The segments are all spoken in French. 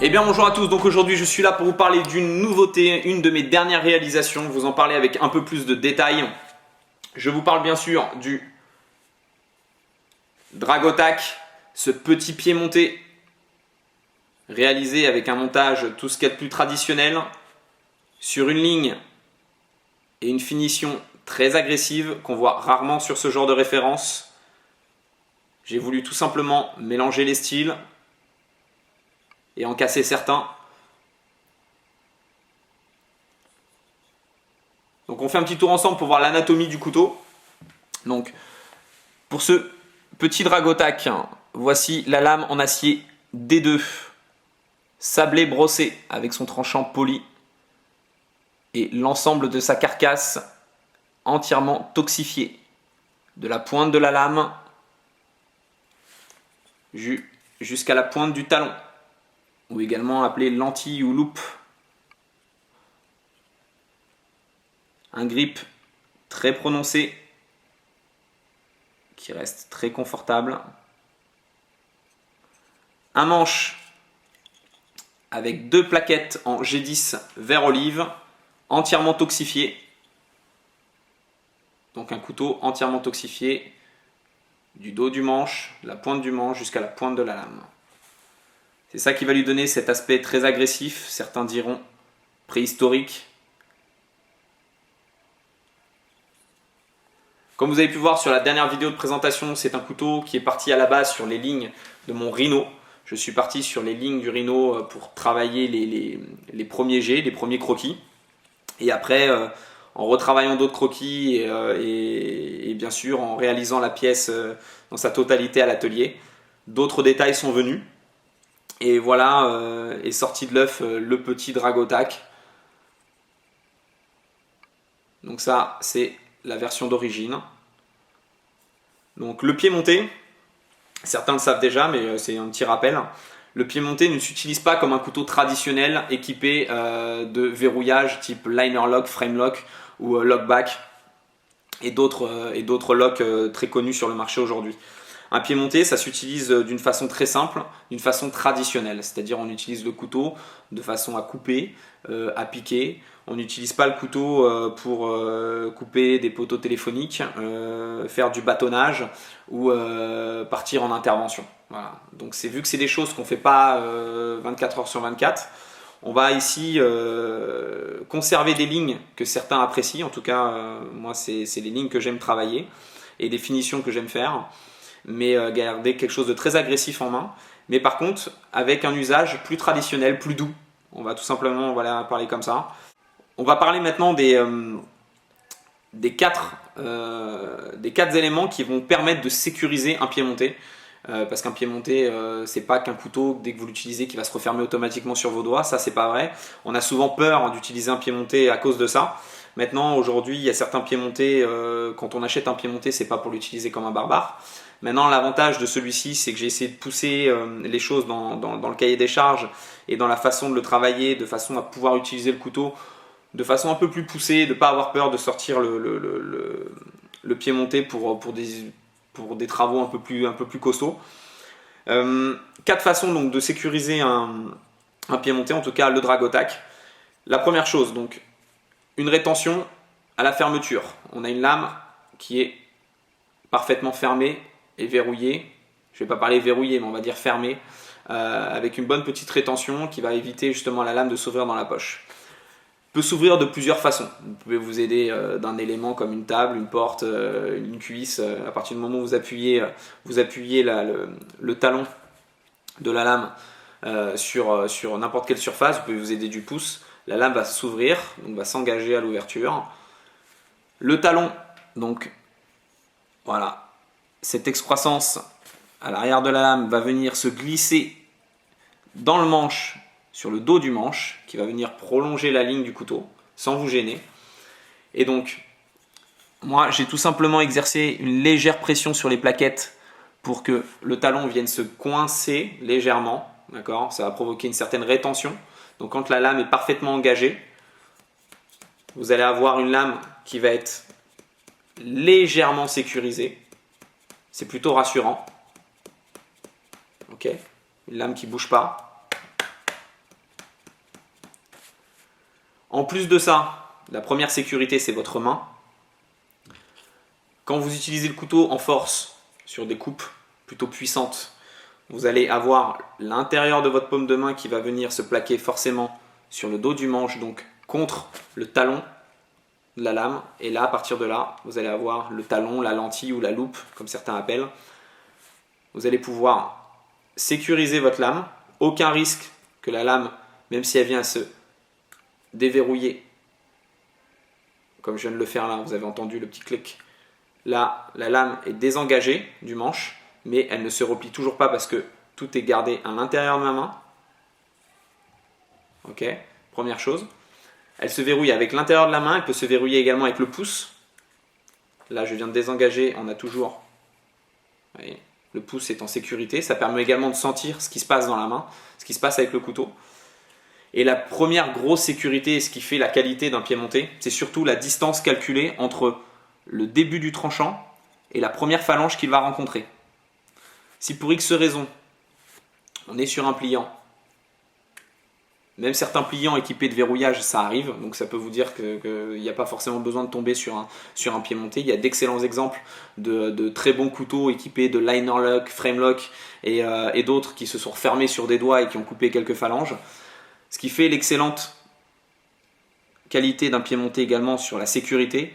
Eh bien bonjour à tous, donc aujourd'hui je suis là pour vous parler d'une nouveauté, une de mes dernières réalisations, vous en parler avec un peu plus de détails. Je vous parle bien sûr du Dragotac, ce petit pied monté réalisé avec un montage tout ce qu'il y a de plus traditionnel sur une ligne et une finition très agressive qu'on voit rarement sur ce genre de référence. J'ai voulu tout simplement mélanger les styles et en casser certains. Donc on fait un petit tour ensemble pour voir l'anatomie du couteau. Donc pour ce petit Dragotac, voici la lame en acier D2, sablé brossé avec son tranchant poli et l'ensemble de sa carcasse entièrement toxifié. De la pointe de la lame jusqu'à la pointe du talon, ou également appelé lentille ou loupe. Un grip très prononcé qui reste très confortable. Un manche avec deux plaquettes en G10 vert olive entièrement toxifié. Donc un couteau entièrement toxifié du dos du manche, de la pointe du manche jusqu'à la pointe de la lame. C'est ça qui va lui donner cet aspect très agressif, certains diront préhistorique. Comme vous avez pu voir sur la dernière vidéo de présentation, c'est un couteau qui est parti à la base sur les lignes de mon Rhino. Je suis parti sur les lignes du Rhino pour travailler les premiers jets, les premiers croquis. Et après, en retravaillant d'autres croquis et bien sûr en réalisant la pièce dans sa totalité à l'atelier, d'autres détails sont venus. Et voilà est sorti de l'œuf le petit Dragotac. Donc ça, c'est la version d'origine. Donc le pied monté, certains le savent déjà, mais c'est un petit rappel. Le pied monté ne s'utilise pas comme un couteau traditionnel équipé de verrouillage type liner lock, frame lock ou lock back et d'autres locks très connus sur le marché aujourd'hui. Un pied monté, ça s'utilise d'une façon très simple, d'une façon traditionnelle, c'est-à-dire on utilise le couteau de façon à couper, à piquer. On n'utilise pas le couteau pour couper des poteaux téléphoniques, faire du bâtonnage ou partir en intervention. Voilà. Donc vu que c'est des choses qu'on ne fait pas 24 heures sur 24, on va ici conserver des lignes que certains apprécient. En tout cas, moi, c'est les lignes que j'aime travailler et des finitions que j'aime faire. Mais garder quelque chose de très agressif en main. Mais par contre, avec un usage plus traditionnel, plus doux. On va tout simplement parler comme ça. On va parler maintenant des 4 éléments qui vont permettre de sécuriser un pied monté. Parce qu'un pied monté, c'est pas qu'un couteau, dès que vous l'utilisez, qui va se refermer automatiquement sur vos doigts. Ça, c'est pas vrai. On a souvent peur d'utiliser un pied monté à cause de ça. Maintenant, aujourd'hui, il y a certains pieds montés, quand on achète un pied monté, c'est pas pour l'utiliser comme un barbare. Maintenant, l'avantage de celui-ci, c'est que j'ai essayé de pousser les choses dans le cahier des charges et dans la façon de le travailler, de façon à pouvoir utiliser le couteau de façon un peu plus poussée, de ne pas avoir peur de sortir le pied monté pour des travaux un peu plus costauds. 4 façons donc de sécuriser un pied monté, en tout cas le Dragotac. La première chose, donc une rétention à la fermeture. On a une lame qui est parfaitement fermée et verrouillée. Je ne vais pas parler verrouillée, mais on va dire fermée, avec une bonne petite rétention qui va éviter justement à la lame de s'ouvrir dans la poche. Peut s'ouvrir de plusieurs façons. Vous pouvez vous aider d'un élément comme une table, une porte, une cuisse. À partir du moment où vous appuyez le talon de la lame sur n'importe quelle surface, vous pouvez vous aider du pouce. La lame va s'ouvrir, donc va s'engager à l'ouverture. Le talon, donc voilà, cette excroissance à l'arrière de la lame va venir se glisser dans le manche, sur le dos du manche, qui va venir prolonger la ligne du couteau sans vous gêner. Et donc, moi, j'ai tout simplement exercé une légère pression sur les plaquettes pour que le talon vienne se coincer légèrement. D'accord ? Ça va provoquer une certaine rétention. Donc, quand la lame est parfaitement engagée, vous allez avoir une lame qui va être légèrement sécurisée. C'est plutôt rassurant. Ok ? Une lame qui ne bouge pas. En plus de ça, la première sécurité, c'est votre main. Quand vous utilisez le couteau en force sur des coupes plutôt puissantes, vous allez avoir l'intérieur de votre paume de main qui va venir se plaquer forcément sur le dos du manche, donc contre le talon de la lame. Et là, à partir de là, vous allez avoir le talon, la lentille ou la loupe, comme certains appellent. Vous allez pouvoir sécuriser votre lame. Aucun risque que la lame, même si elle vient à se déverrouiller, comme je viens de le faire là, vous avez entendu le petit clic. Là, la lame est désengagée du manche, mais elle ne se replie toujours pas parce que tout est gardé à l'intérieur de ma main. Ok, première chose. Elle se verrouille avec l'intérieur de la main, elle peut se verrouiller également avec le pouce. Là, je viens de désengager, on a toujours, voyez, le pouce est en sécurité. Ça permet également de sentir ce qui se passe dans la main, ce qui se passe avec le couteau. Et la première grosse sécurité, et ce qui fait la qualité d'un piémonté, c'est surtout la distance calculée entre le début du tranchant et la première phalange qu'il va rencontrer. Si pour X raison, on est sur un pliant, même certains pliants équipés de verrouillage, ça arrive, donc ça peut vous dire qu'il n'y a pas forcément besoin de tomber sur un piémonté. Il y a d'excellents exemples de très bons couteaux équipés de liner lock, frame lock et d'autres qui se sont refermés sur des doigts et qui ont coupé quelques phalanges. Ce qui fait l'excellente qualité d'un piémonté également sur la sécurité,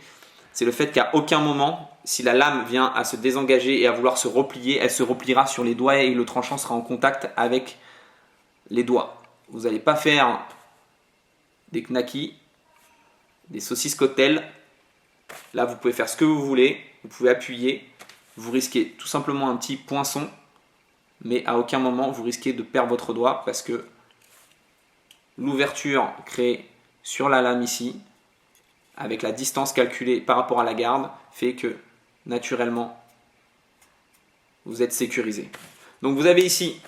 c'est le fait qu'à aucun moment, si la lame vient à se désengager et à vouloir se replier, elle se repliera sur les doigts et le tranchant sera en contact avec les doigts. Vous n'allez pas faire des knackis, des saucisses cocktail. Là, vous pouvez faire ce que vous voulez. Vous pouvez appuyer. Vous risquez tout simplement un petit poinçon, mais à aucun moment vous risquez de perdre votre doigt parce que l'ouverture créée sur la lame ici, avec la distance calculée par rapport à la garde, fait que naturellement vous êtes sécurisé. Donc vous avez ici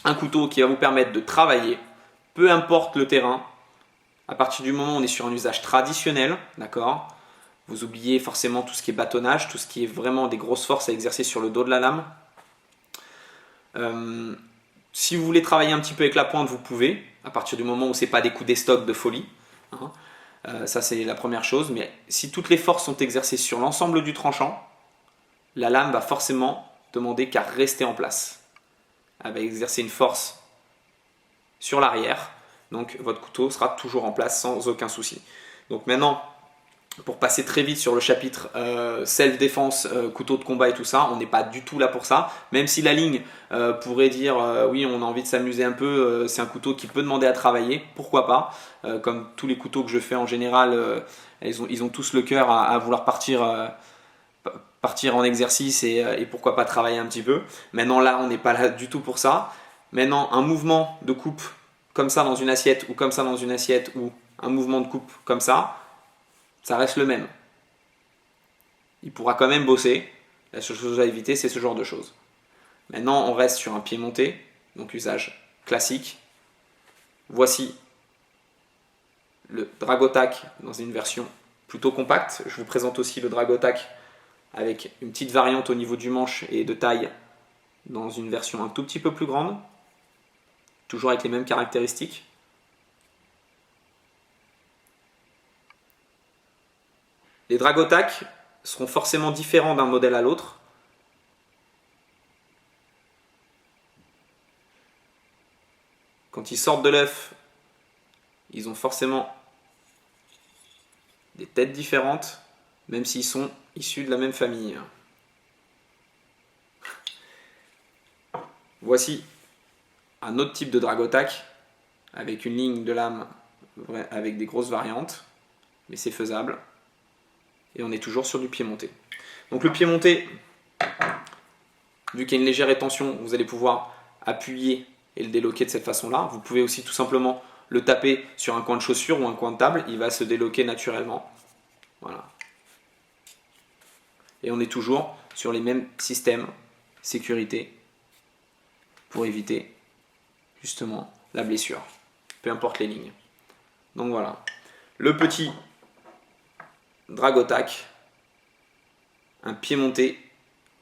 un couteau qui va vous permettre de travailler, peu importe le terrain. À partir du moment où on est sur un usage traditionnel, d'accord, vous oubliez forcément tout ce qui est bâtonnage, tout ce qui est vraiment des grosses forces à exercer sur le dos de la lame. Si vous voulez travailler un petit peu avec la pointe, vous pouvez, à partir du moment où ce n'est pas des coups d'estoc de folie. Hein. Ça, c'est la première chose. Mais si toutes les forces sont exercées sur l'ensemble du tranchant, la lame va forcément demander qu'à rester en place. Elle va exercer une force sur l'arrière. Donc, votre couteau sera toujours en place sans aucun souci. Donc maintenant, pour passer très vite sur le chapitre self-défense, couteau de combat et tout ça, on n'est pas du tout là pour ça. Même si la ligne pourrait dire oui, on a envie de s'amuser un peu, c'est un couteau qui peut demander à travailler, pourquoi pas. Comme tous les couteaux que je fais en général, ils ont tous le cœur à vouloir partir en exercice et pourquoi pas travailler un petit peu. Maintenant là, on n'est pas là du tout pour ça. Maintenant, un mouvement de coupe comme ça dans une assiette ou comme ça dans une assiette ou un mouvement de coupe comme ça reste le même. Il pourra quand même bosser. La seule chose à éviter, c'est ce genre de choses. Maintenant, on reste sur un pied monté, donc usage classique. Voici le Dragotac dans une version plutôt compacte. Je vous présente aussi le Dragotac avec une petite variante au niveau du manche et de taille dans une version un tout petit peu plus grande, toujours avec les mêmes caractéristiques. Les Dragotac seront forcément différents d'un modèle à l'autre. Quand ils sortent de l'œuf, ils ont forcément des têtes différentes, même s'ils sont issus de la même famille. Voici un autre type de Dragotac avec une ligne de lame avec des grosses variantes, mais c'est faisable. Et on est toujours sur du pied monté. Donc le pied monté, vu qu'il y a une légère rétention, vous allez pouvoir appuyer et le déloquer de cette façon-là. Vous pouvez aussi tout simplement le taper sur un coin de chaussure ou un coin de table, il va se déloquer naturellement. Voilà. Et on est toujours sur les mêmes systèmes sécurité pour éviter justement la blessure, peu importe les lignes. Donc voilà, le petit Dragotac, un pied monté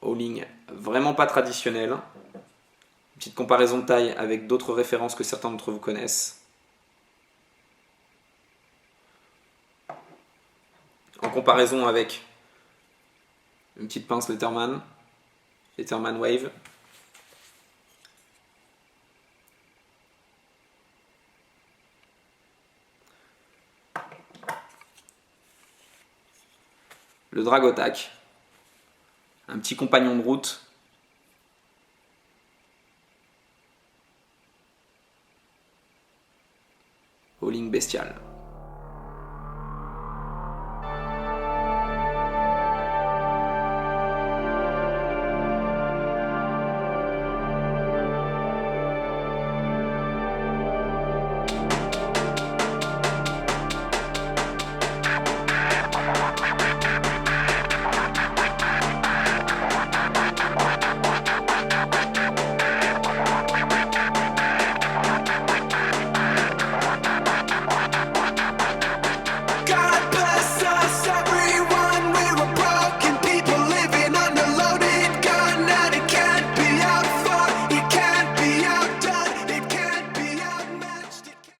aux lignes vraiment pas traditionnelles. Une petite comparaison de taille avec d'autres références que certains d'entre vous connaissent. en comparaison avec une petite pince Letterman Wave. Le Dragotac, un petit compagnon de route. Hauling bestial.